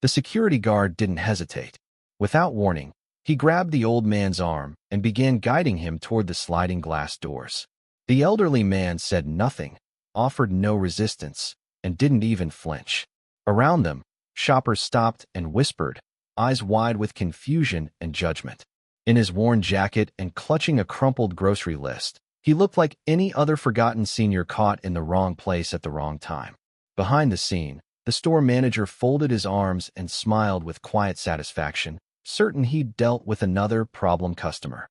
The security guard didn't hesitate. Without warning, he grabbed the old man's arm and began guiding him toward the sliding glass doors. The elderly man said nothing, offered no resistance, and didn't even flinch. Around them, shoppers stopped and whispered, eyes wide with confusion and judgment. In his worn jacket and clutching a crumpled grocery list, he looked like any other forgotten senior caught in the wrong place at the wrong time. Behind the scene, the store manager folded his arms and smiled with quiet satisfaction, certain he'd dealt with another problem customer.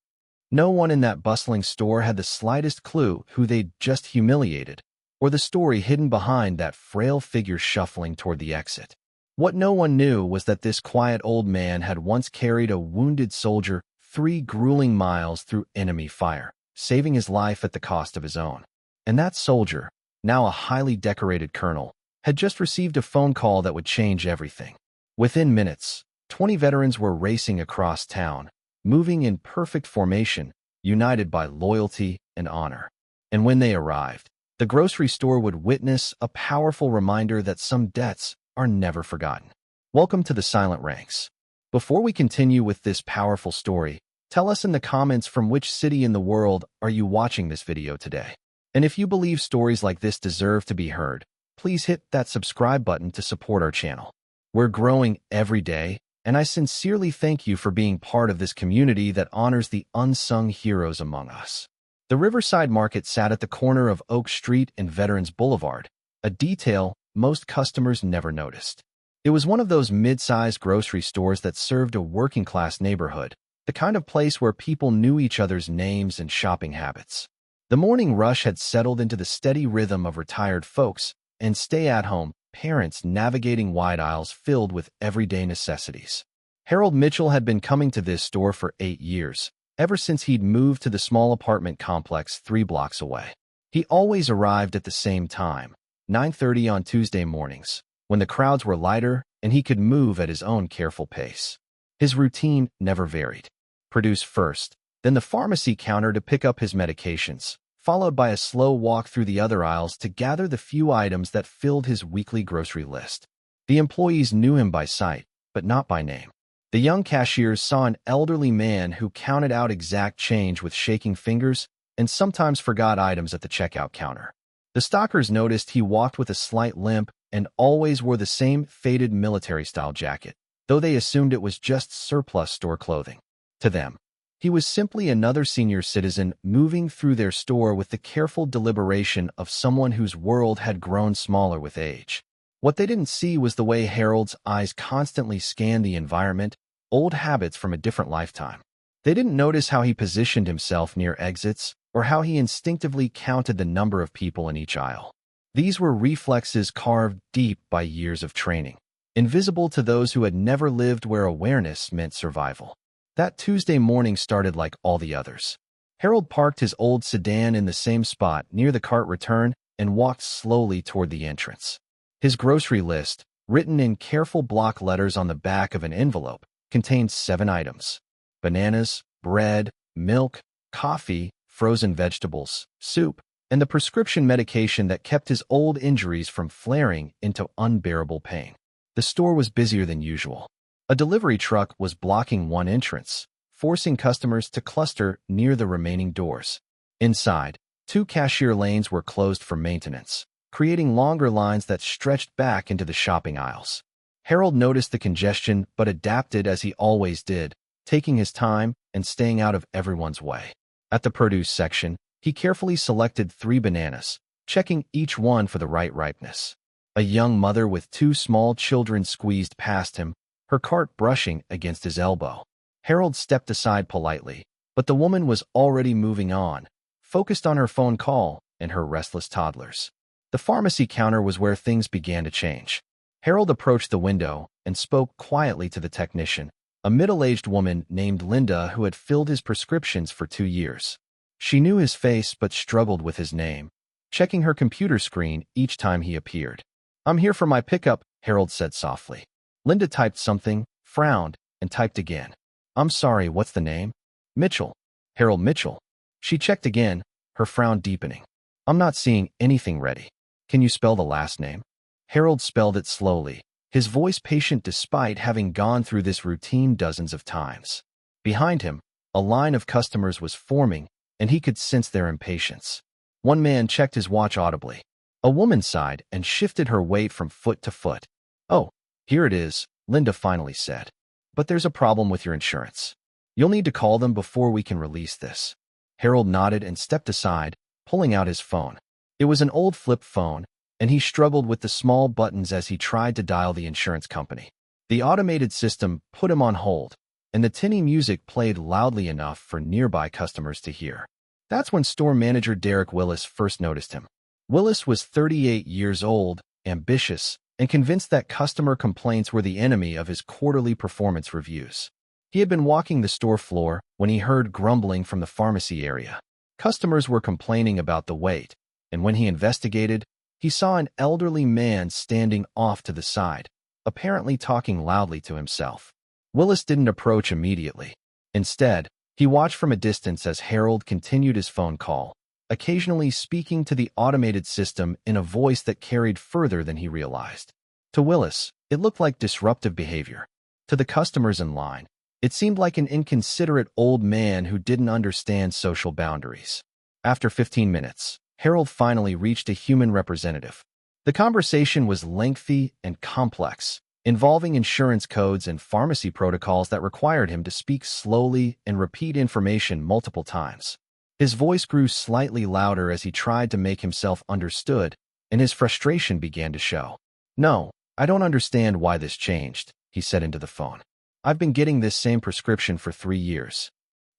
No one in that bustling store had the slightest clue who they'd just humiliated, or the story hidden behind that frail figure shuffling toward the exit. What no one knew was that this quiet old man had once carried a wounded soldier 3 grueling miles through enemy fire, saving his life at the cost of his own. And that soldier, now a highly decorated colonel, had just received a phone call that would change everything. Within minutes, 20 veterans were racing across town, moving in perfect formation, united by loyalty and honor. And when they arrived, the grocery store would witness a powerful reminder that some debts are never forgotten. Welcome to the Silent Ranks. Before we continue with this powerful story, tell us in the comments from which city in the world are you watching this video today. And if you believe stories like this deserve to be heard, please hit that subscribe button to support our channel. We're growing every day, and I sincerely thank you for being part of this community that honors the unsung heroes among us. The Riverside Market sat at the corner of Oak Street and Veterans Boulevard, a detail most customers never noticed. It was one of those mid-sized grocery stores that served a working-class neighborhood, the kind of place where people knew each other's names and shopping habits. The morning rush had settled into the steady rhythm of retired folks and stay-at-home parents navigating wide aisles filled with everyday necessities. Harold Mitchell had been coming to this store for 8 years, ever since he'd moved to the small apartment complex 3 blocks away. He always arrived at the same time, 9:30 on Tuesday mornings, when the crowds were lighter and he could move at his own careful pace. His routine never varied. Produce first, then the pharmacy counter to pick up his medications, followed by a slow walk through the other aisles to gather the few items that filled his weekly grocery list. The employees knew him by sight, but not by name. The young cashiers saw an elderly man who counted out exact change with shaking fingers and sometimes forgot items at the checkout counter. The stockers noticed he walked with a slight limp and always wore the same faded military-style jacket, though they assumed it was just surplus store clothing. To them, he was simply another senior citizen moving through their store with the careful deliberation of someone whose world had grown smaller with age. What they didn't see was the way Harold's eyes constantly scanned the environment, old habits from a different lifetime. They didn't notice how he positioned himself near exits or how he instinctively counted the number of people in each aisle. These were reflexes carved deep by years of training, invisible to those who had never lived where awareness meant survival. That Tuesday morning started like all the others. Harold parked his old sedan in the same spot near the cart return and walked slowly toward the entrance. His grocery list, written in careful block letters on the back of an envelope, contained 7 items: bananas, bread, milk, coffee, frozen vegetables, soup, and the prescription medication that kept his old injuries from flaring into unbearable pain. The store was busier than usual. A delivery truck was blocking one entrance, forcing customers to cluster near the remaining doors. Inside, 2 cashier lanes were closed for maintenance, creating longer lines that stretched back into the shopping aisles. Harold noticed the congestion but adapted as he always did, taking his time and staying out of everyone's way. At the produce section, he carefully selected 3 bananas, checking each one for the right ripeness. A young mother with 2 small children squeezed past him, her cart brushing against his elbow. Harold stepped aside politely, but the woman was already moving on, focused on her phone call and her restless toddlers. The pharmacy counter was where things began to change. Harold approached the window and spoke quietly to the technician, a middle-aged woman named Linda who had filled his prescriptions for 2 years. She knew his face but struggled with his name, checking her computer screen each time he appeared. "I'm here for my pickup," Harold said softly. Linda typed something, frowned, and typed again. "I'm sorry, what's the name?" "Mitchell. Harold Mitchell." She checked again, her frown deepening. "I'm not seeing anything ready. Can you spell the last name?" Harold spelled it slowly, his voice patient despite having gone through this routine dozens of times. Behind him, a line of customers was forming, and he could sense their impatience. One man checked his watch audibly. A woman sighed and shifted her weight from foot to foot. "Oh, here it is," Linda finally said. "But there's a problem with your insurance. You'll need to call them before we can release this." Harold nodded and stepped aside, pulling out his phone. It was an old flip phone, and he struggled with the small buttons as he tried to dial the insurance company. The automated system put him on hold, and the tinny music played loudly enough for nearby customers to hear. That's when store manager Derek Willis first noticed him. Willis was 38 years old, ambitious, and convinced that customer complaints were the enemy of his quarterly performance reviews. He had been walking the store floor when he heard grumbling from the pharmacy area. Customers were complaining about the wait, and when he investigated, he saw an elderly man standing off to the side, apparently talking loudly to himself. Willis didn't approach immediately. Instead, he watched from a distance as Harold continued his phone call, occasionally speaking to the automated system in a voice that carried further than he realized. To Willis, it looked like disruptive behavior. To the customers in line, it seemed like an inconsiderate old man who didn't understand social boundaries. After 15 minutes, Harold finally reached a human representative. The conversation was lengthy and complex, involving insurance codes and pharmacy protocols that required him to speak slowly and repeat information multiple times. His voice grew slightly louder as he tried to make himself understood, and his frustration began to show. "No, I don't understand why this changed," he said into the phone. "I've been getting this same prescription for 3 years."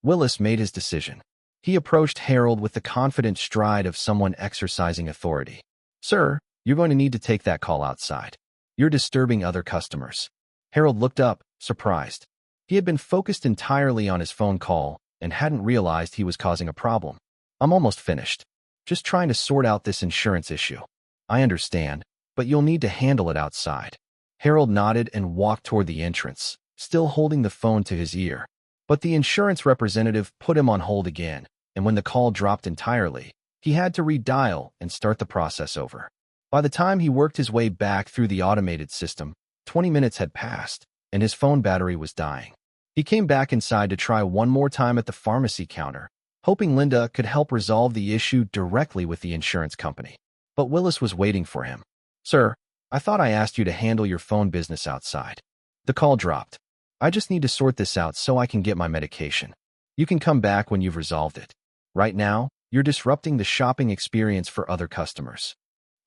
Willis made his decision. He approached Harold with the confident stride of someone exercising authority. "Sir, you're going to need to take that call outside. You're disturbing other customers." Harold looked up, surprised. He had been focused entirely on his phone call and hadn't realized he was causing a problem. "I'm almost finished. Just trying to sort out this insurance issue." "I understand, but you'll need to handle it outside." Harold nodded and walked toward the entrance, still holding the phone to his ear. But the insurance representative put him on hold again, and when the call dropped entirely, he had to redial and start the process over. By the time he worked his way back through the automated system, 20 minutes had passed, and his phone battery was dying. He came back inside to try one more time at the pharmacy counter, hoping Linda could help resolve the issue directly with the insurance company. But Willis was waiting for him. "Sir, I thought I asked you to handle your phone business outside." The call dropped. "I just need to sort this out so I can get my medication. You can come back when you've resolved it. Right now, you're disrupting the shopping experience for other customers."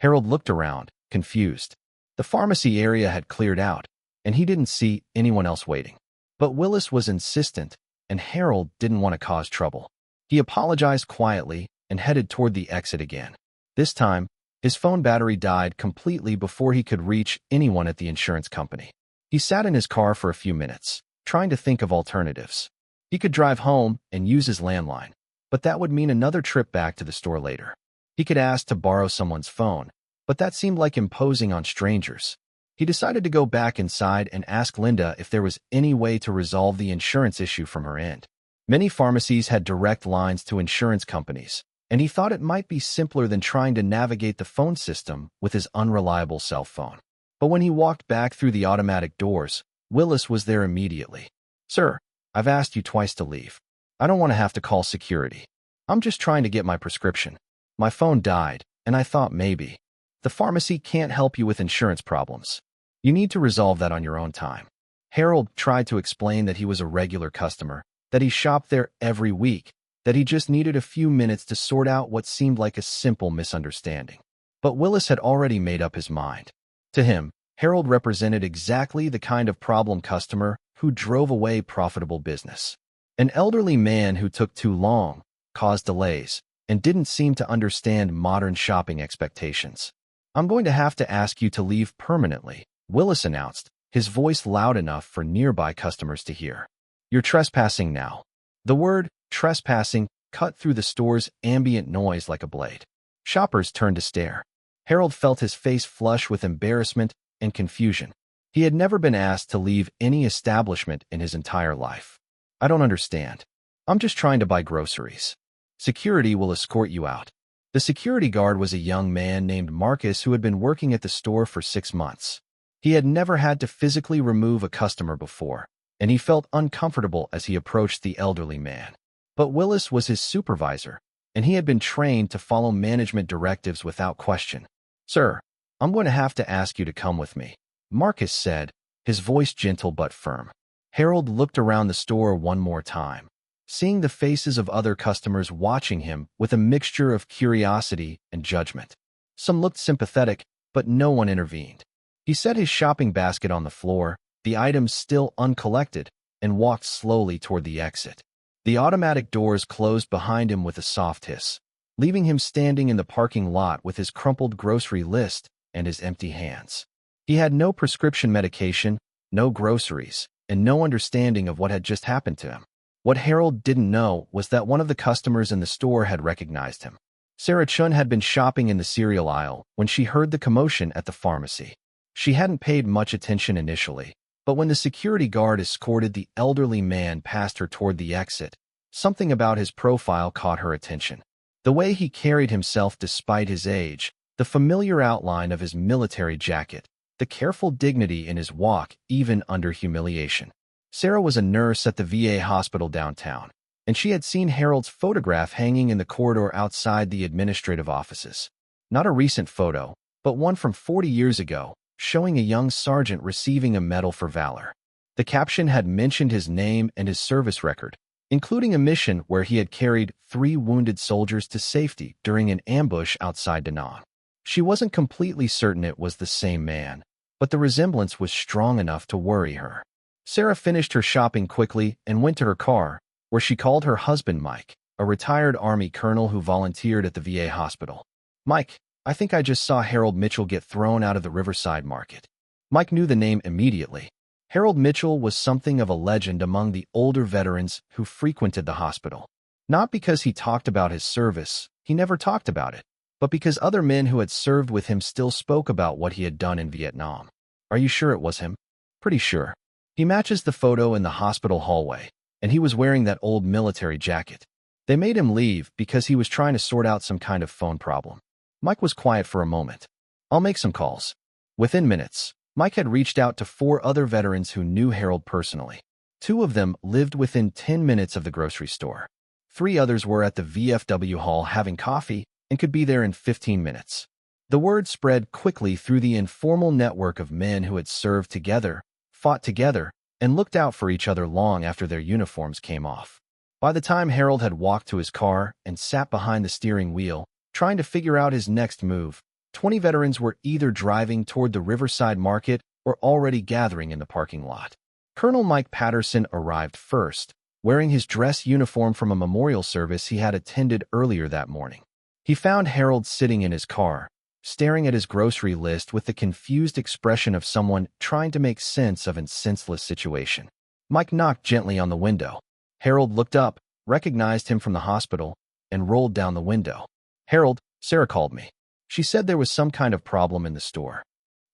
Harold looked around, confused. The pharmacy area had cleared out, and he didn't see anyone else waiting. But Willis was insistent, and Harold didn't want to cause trouble. He apologized quietly and headed toward the exit again. This time, his phone battery died completely before he could reach anyone at the insurance company. He sat in his car for a few minutes, trying to think of alternatives. He could drive home and use his landline, but that would mean another trip back to the store later. He could ask to borrow someone's phone, but that seemed like imposing on strangers. He decided to go back inside and ask Linda if there was any way to resolve the insurance issue from her end. Many pharmacies had direct lines to insurance companies, and he thought it might be simpler than trying to navigate the phone system with his unreliable cell phone. But when he walked back through the automatic doors, Willis was there immediately. "Sir, I've asked you twice to leave. I don't want to have to call security. I'm just trying to get my prescription. My phone died, and I thought maybe. The pharmacy can't help you with insurance problems. You need to resolve that on your own time." Harold tried to explain that he was a regular customer, that he shopped there every week, that he just needed a few minutes to sort out what seemed like a simple misunderstanding. But Willis had already made up his mind. To him, Harold represented exactly the kind of problem customer who drove away profitable business. An elderly man who took too long, caused delays, and didn't seem to understand modern shopping expectations. "I'm going to have to ask you to leave permanently," Willis announced, his voice loud enough for nearby customers to hear. "You're trespassing now." The word trespassing cut through the store's ambient noise like a blade. Shoppers turned to stare. Harold felt his face flush with embarrassment and confusion. He had never been asked to leave any establishment in his entire life. "I don't understand. I'm just trying to buy groceries." "Security will escort you out." The security guard was a young man named Marcus who had been working at the store for 6 months. He had never had to physically remove a customer before, and he felt uncomfortable as he approached the elderly man. But Willis was his supervisor, and he had been trained to follow management directives without question. "Sir, I'm going to have to ask you to come with me," Marcus said, his voice gentle but firm. Harold looked around the store one more time, seeing the faces of other customers watching him with a mixture of curiosity and judgment. Some looked sympathetic, but no one intervened. He set his shopping basket on the floor, the items still uncollected, and walked slowly toward the exit. The automatic doors closed behind him with a soft hiss, leaving him standing in the parking lot with his crumpled grocery list and his empty hands. He had no prescription medication, no groceries, and no understanding of what had just happened to him. What Harold didn't know was that one of the customers in the store had recognized him. Sarah Chun had been shopping in the cereal aisle when she heard the commotion at the pharmacy. She hadn't paid much attention initially, but when the security guard escorted the elderly man past her toward the exit, something about his profile caught her attention. The way he carried himself despite his age, the familiar outline of his military jacket, the careful dignity in his walk even under humiliation. Sarah was a nurse at the VA hospital downtown, and she had seen Harold's photograph hanging in the corridor outside the administrative offices. Not a recent photo, but one from 40 years ago, showing a young sergeant receiving a medal for valor. The caption had mentioned his name and his service record, including a mission where he had carried 3 wounded soldiers to safety during an ambush outside Da Nang. She wasn't completely certain it was the same man, but the resemblance was strong enough to worry her. Sarah finished her shopping quickly and went to her car, where she called her husband Mike, a retired Army colonel who volunteered at the VA hospital. "Mike, I think I just saw Harold Mitchell get thrown out of the Riverside Market." Mike knew the name immediately. Harold Mitchell was something of a legend among the older veterans who frequented the hospital. Not because he talked about his service, he never talked about it, but because other men who had served with him still spoke about what he had done in Vietnam. "Are you sure it was him?" "Pretty sure. He matches the photo in the hospital hallway, and he was wearing that old military jacket. They made him leave because he was trying to sort out some kind of phone problem." Mike was quiet for a moment. "I'll make some calls." Within minutes, Mike had reached out to 4 other veterans who knew Harold personally. 2 of them lived within 10 minutes of the grocery store. 3 others were at the VFW hall having coffee and could be there in 15 minutes. The word spread quickly through the informal network of men who had served together, fought together, and looked out for each other long after their uniforms came off. By the time Harold had walked to his car and sat behind the steering wheel, trying to figure out his next move, 20 veterans were either driving toward the Riverside Market or already gathering in the parking lot. Colonel Mike Patterson arrived first, wearing his dress uniform from a memorial service he had attended earlier that morning. He found Harold sitting in his car, staring at his grocery list with the confused expression of someone trying to make sense of a senseless situation. Mike knocked gently on the window. Harold looked up, recognized him from the hospital, and rolled down the window. "Harold, Sarah called me. She said there was some kind of problem in the store."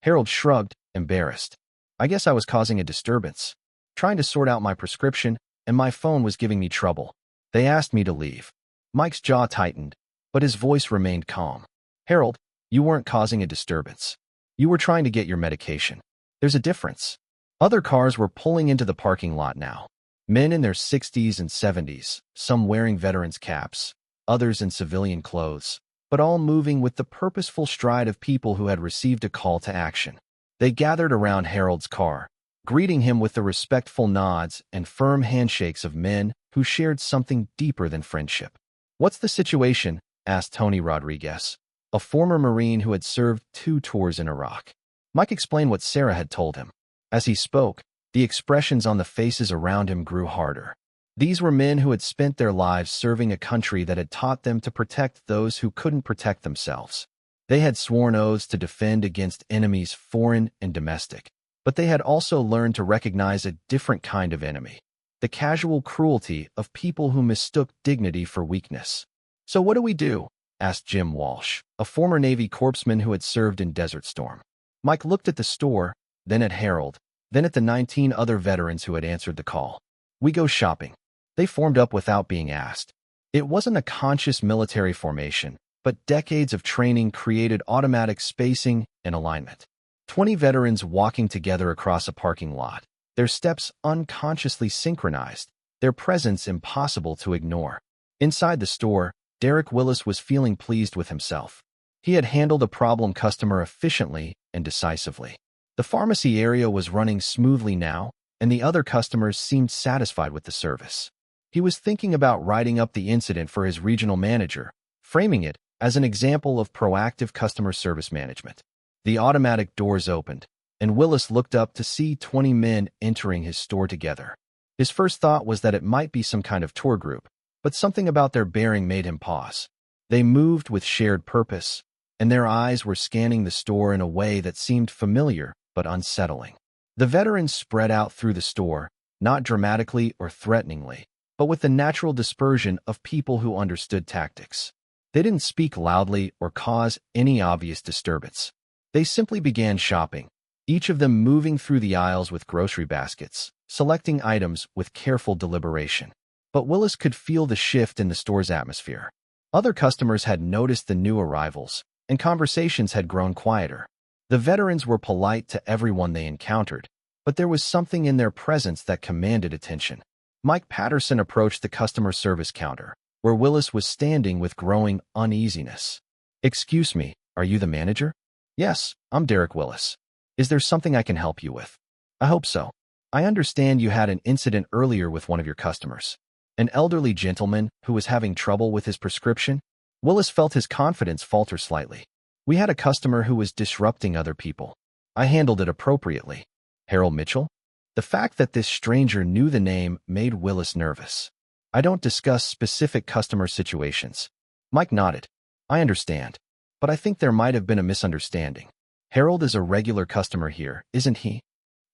Harold shrugged, embarrassed. "I guess I was causing a disturbance, trying to sort out my prescription, and my phone was giving me trouble. They asked me to leave." Mike's jaw tightened, but his voice remained calm. "Harold, you weren't causing a disturbance. You were trying to get your medication. There's a difference." Other cars were pulling into the parking lot now. Men in their 60s and 70s, some wearing veterans' caps, others in civilian clothes, but all moving with the purposeful stride of people who had received a call to action. They gathered around Harold's car, greeting him with the respectful nods and firm handshakes of men who shared something deeper than friendship. "What's the situation?" asked Tony Rodriguez, a former Marine who had served 2 tours in Iraq. Mike explained what Sarah had told him. As he spoke, the expressions on the faces around him grew harder. These were men who had spent their lives serving a country that had taught them to protect those who couldn't protect themselves. They had sworn oaths to defend against enemies foreign and domestic, but they had also learned to recognize a different kind of enemy, the casual cruelty of people who mistook dignity for weakness. "So what do we do?" asked Jim Walsh, a former Navy corpsman who had served in Desert Storm. Mike looked at the store, then at Harold, then at the 19 other veterans who had answered the call. "We go shopping." They formed up without being asked. It wasn't a conscious military formation, but decades of training created automatic spacing and alignment. 20 veterans walking together across a parking lot, their steps unconsciously synchronized, their presence impossible to ignore. Inside the store, Derek Willis was feeling pleased with himself. He had handled a problem customer efficiently and decisively. The pharmacy area was running smoothly now, and the other customers seemed satisfied with the service. He was thinking about writing up the incident for his regional manager, framing it as an example of proactive customer service management. The automatic doors opened, and Willis looked up to see 20 men entering his store together. His first thought was that it might be some kind of tour group, but something about their bearing made him pause. They moved with shared purpose, and their eyes were scanning the store in a way that seemed familiar but unsettling. The veterans spread out through the store, not dramatically or threateningly, but with the natural dispersion of people who understood tactics. They didn't speak loudly or cause any obvious disturbance. They simply began shopping, each of them moving through the aisles with grocery baskets, selecting items with careful deliberation. But Willis could feel the shift in the store's atmosphere. Other customers had noticed the new arrivals, and conversations had grown quieter. The veterans were polite to everyone they encountered, but there was something in their presence that commanded attention. Mike Patterson approached the customer service counter, where Willis was standing with growing uneasiness. "Excuse me, are you the manager?" "Yes, I'm Derek Willis. Is there something I can help you with?" "I hope so. I understand you had an incident earlier with one of your customers. An elderly gentleman who was having trouble with his prescription?" Willis felt his confidence falter slightly. "We had a customer who was disrupting other people. I handled it appropriately." "Harold Mitchell?" The fact that this stranger knew the name made Willis nervous. "I don't discuss specific customer situations." Mike nodded. "I understand, but I think there might have been a misunderstanding. Harold is a regular customer here, isn't he?"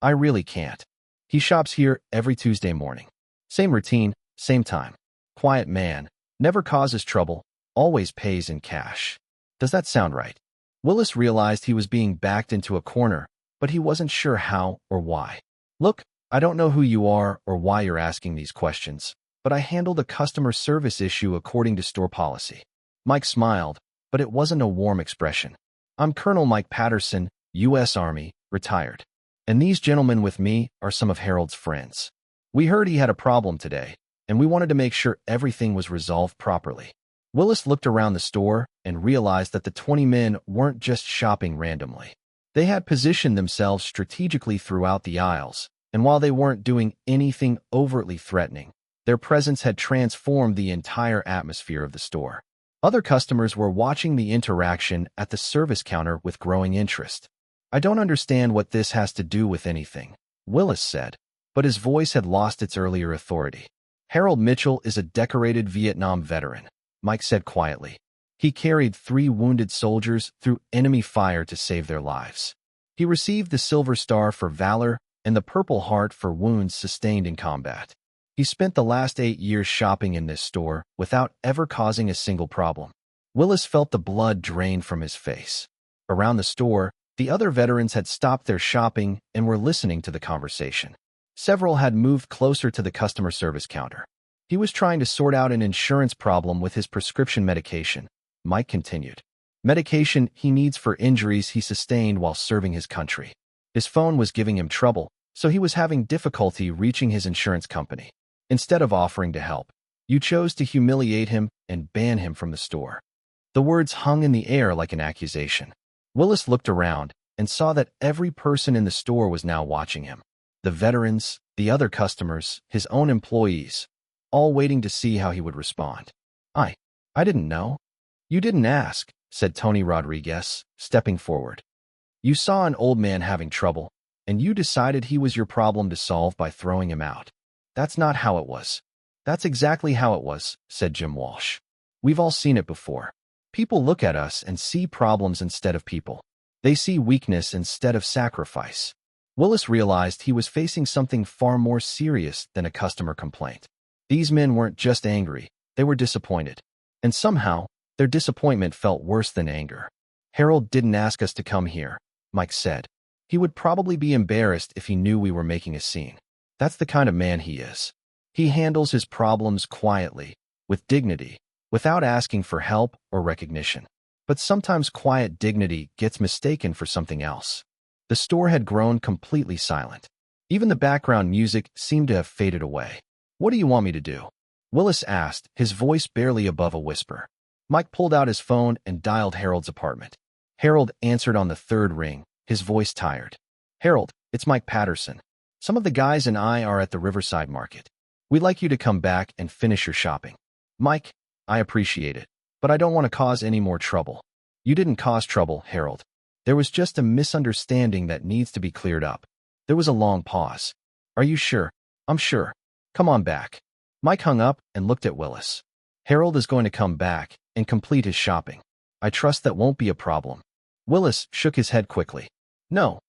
"I really can't. He shops here every Tuesday morning. Same routine, same time. Quiet man, never causes trouble, always pays in cash." "Does that sound right?" Willis realized he was being backed into a corner, but he wasn't sure how or why. "Look, I don't know who you are or why you're asking these questions, but I handled a customer service issue according to store policy." Mike smiled, but it wasn't a warm expression. "I'm Colonel Mike Patterson, U.S. Army, retired. And these gentlemen with me are some of Harold's friends. We heard he had a problem today, and we wanted to make sure everything was resolved properly." Willis looked around the store and realized that the 20 men weren't just shopping randomly. They had positioned themselves strategically throughout the aisles, and while they weren't doing anything overtly threatening, their presence had transformed the entire atmosphere of the store. Other customers were watching the interaction at the service counter with growing interest. "I don't understand what this has to do with anything," Willis said, but his voice had lost its earlier authority. "Harold Mitchell is a decorated Vietnam veteran," Mike said quietly. "He carried 3 wounded soldiers through enemy fire to save their lives. He received the Silver Star for valor and the Purple Heart for wounds sustained in combat. He spent the last 8 years shopping in this store without ever causing a single problem." Willis felt the blood drain from his face. Around the store, the other veterans had stopped their shopping and were listening to the conversation. Several had moved closer to the customer service counter. "He was trying to sort out an insurance problem with his prescription medication," Mike continued. "Medication he needs for injuries he sustained while serving his country. His phone was giving him trouble, so he was having difficulty reaching his insurance company. Instead of offering to help, you chose to humiliate him and ban him from the store." The words hung in the air like an accusation. Willis looked around and saw that every person in the store was now watching him. The veterans, the other customers, his own employees, all waiting to see how he would respond. I didn't know." "You didn't ask," said Tony Rodriguez, stepping forward. "You saw an old man having trouble, and you decided he was your problem to solve by throwing him out." "That's not how it was." "That's exactly how it was," said Jim Walsh. "We've all seen it before. People look at us and see problems instead of people. They see weakness instead of sacrifice." Willis realized he was facing something far more serious than a customer complaint. These men weren't just angry, they were disappointed. And somehow, their disappointment felt worse than anger. "Harold didn't ask us to come here," Mike said. "He would probably be embarrassed if he knew we were making a scene. That's the kind of man he is. He handles his problems quietly, with dignity, without asking for help or recognition. But sometimes quiet dignity gets mistaken for something else." The store had grown completely silent. Even the background music seemed to have faded away. "What do you want me to do?" Willis asked, his voice barely above a whisper. Mike pulled out his phone and dialed Harold's apartment. Harold answered on the third ring, his voice tired. "Harold, it's Mike Patterson. Some of the guys and I are at the Riverside Market. We'd like you to come back and finish your shopping." "Mike, I appreciate it, but I don't want to cause any more trouble." "You didn't cause trouble, Harold. There was just a misunderstanding that needs to be cleared up." There was a long pause. "Are you sure?" "I'm sure. Come on back." Mike hung up and looked at Willis. "Harold is going to come back and complete his shopping. I trust that won't be a problem." Willis shook his head quickly. No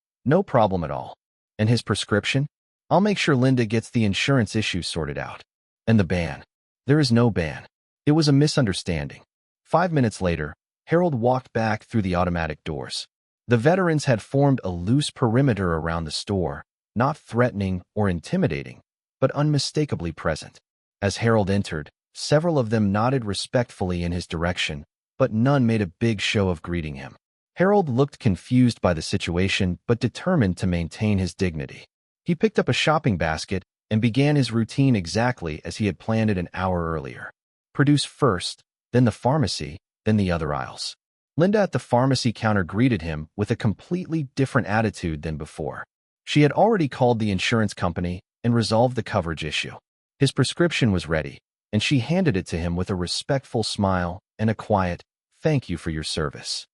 problem at all." "And his prescription?" "I'll make sure Linda gets the insurance issues sorted out." "And the ban?" "There is no ban. It was a misunderstanding." 5 minutes later, Harold walked back through the automatic doors. The veterans had formed a loose perimeter around the store, not threatening or intimidating, but unmistakably present. As Harold entered, several of them nodded respectfully in his direction, but none made a big show of greeting him. Harold looked confused by the situation but determined to maintain his dignity. He picked up a shopping basket and began his routine exactly as he had planned it an hour earlier. Produce first, then the pharmacy, then the other aisles. Linda at the pharmacy counter greeted him with a completely different attitude than before. She had already called the insurance company and resolved the coverage issue. His prescription was ready, and she handed it to him with a respectful smile and a quiet, "Thank you for your service."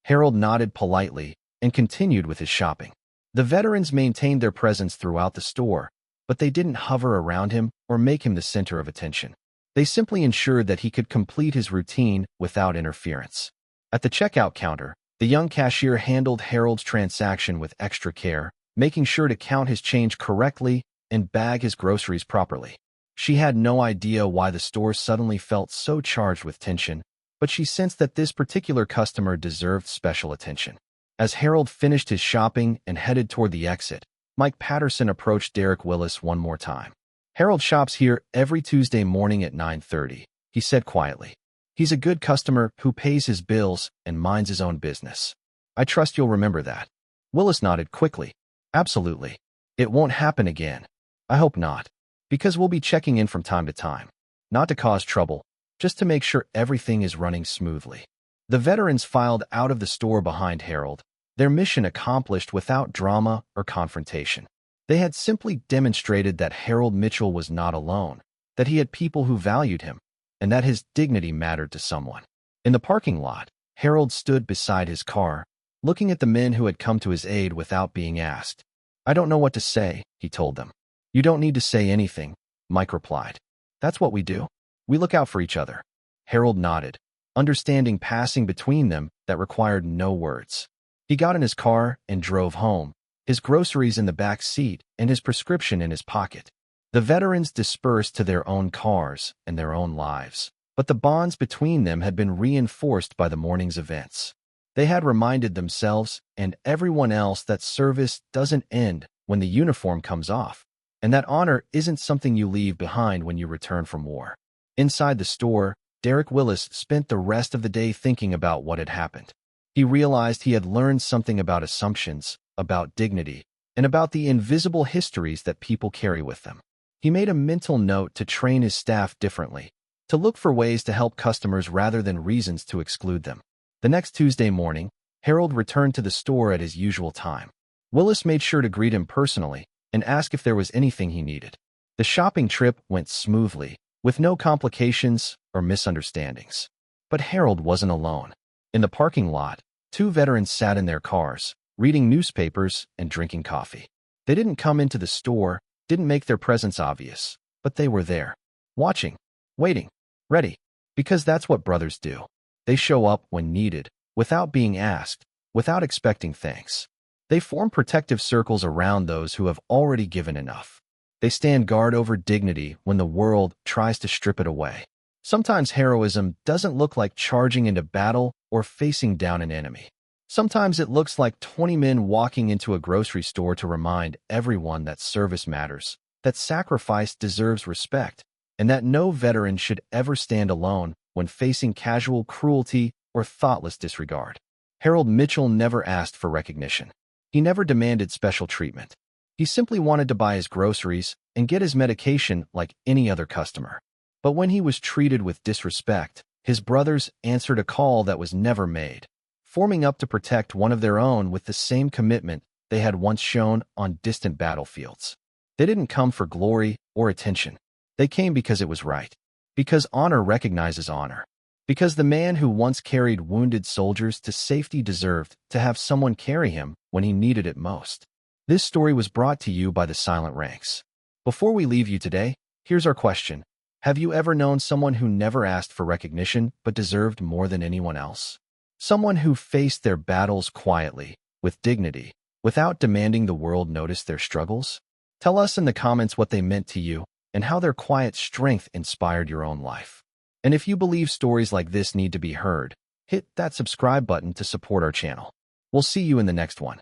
Harold nodded politely and continued with his shopping. The veterans maintained their presence throughout the store, but they didn't hover around him or make him the center of attention. They simply ensured that he could complete his routine without interference. At the checkout counter, the young cashier handled Harold's transaction with extra care, making sure to count his change correctly and bag his groceries properly. She had no idea why the store suddenly felt so charged with tension, but she sensed that this particular customer deserved special attention. As Harold finished his shopping and headed toward the exit, Mike Patterson approached Derek Willis one more time. "Harold shops here every Tuesday morning at 9:30, he said quietly. "He's a good customer who pays his bills and minds his own business. I trust you'll remember that." Willis nodded quickly. "Absolutely. It won't happen again." "I hope not, because we'll be checking in from time to time. Not to cause trouble, just to make sure everything is running smoothly." The veterans filed out of the store behind Harold, their mission accomplished without drama or confrontation. They had simply demonstrated that Harold Mitchell was not alone, that he had people who valued him, and that his dignity mattered to someone. In the parking lot, Harold stood beside his car, looking at the men who had come to his aid without being asked. "I don't know what to say," he told them. "You don't need to say anything," Mike replied. "That's what we do. We look out for each other." Harold nodded, understanding passing between them that required no words. He got in his car and drove home, his groceries in the back seat and his prescription in his pocket. The veterans dispersed to their own cars and their own lives, but the bonds between them had been reinforced by the morning's events. They had reminded themselves and everyone else that service doesn't end when the uniform comes off, and that honor isn't something you leave behind when you return from war. Inside the store, Derek Willis spent the rest of the day thinking about what had happened. He realized he had learned something about assumptions, about dignity, and about the invisible histories that people carry with them. He made a mental note to train his staff differently, to look for ways to help customers rather than reasons to exclude them. The next Tuesday morning, Harold returned to the store at his usual time. Willis made sure to greet him personally and ask if there was anything he needed. The shopping trip went smoothly, with no complications or misunderstandings. But Harold wasn't alone. In the parking lot, two veterans sat in their cars, reading newspapers and drinking coffee. They didn't come into the store, didn't make their presence obvious, but they were there, watching, waiting, ready, because that's what brothers do. They show up when needed, without being asked, without expecting thanks. They form protective circles around those who have already given enough. They stand guard over dignity when the world tries to strip it away. Sometimes heroism doesn't look like charging into battle or facing down an enemy. Sometimes it looks like 20 men walking into a grocery store to remind everyone that service matters, that sacrifice deserves respect, and that no veteran should ever stand alone when facing casual cruelty or thoughtless disregard. Harold Mitchell never asked for recognition. He never demanded special treatment. He simply wanted to buy his groceries and get his medication like any other customer. But when he was treated with disrespect, his brothers answered a call that was never made, forming up to protect one of their own with the same commitment they had once shown on distant battlefields. They didn't come for glory or attention. They came because it was right. Because honor recognizes honor. Because the man who once carried wounded soldiers to safety deserved to have someone carry him when he needed it most. This story was brought to you by the Silent Ranks. Before we leave you today, here's our question. Have you ever known someone who never asked for recognition but deserved more than anyone else? Someone who faced their battles quietly, with dignity, without demanding the world notice their struggles? Tell us in the comments what they meant to you and how their quiet strength inspired your own life. And if you believe stories like this need to be heard, hit that subscribe button to support our channel. We'll see you in the next one.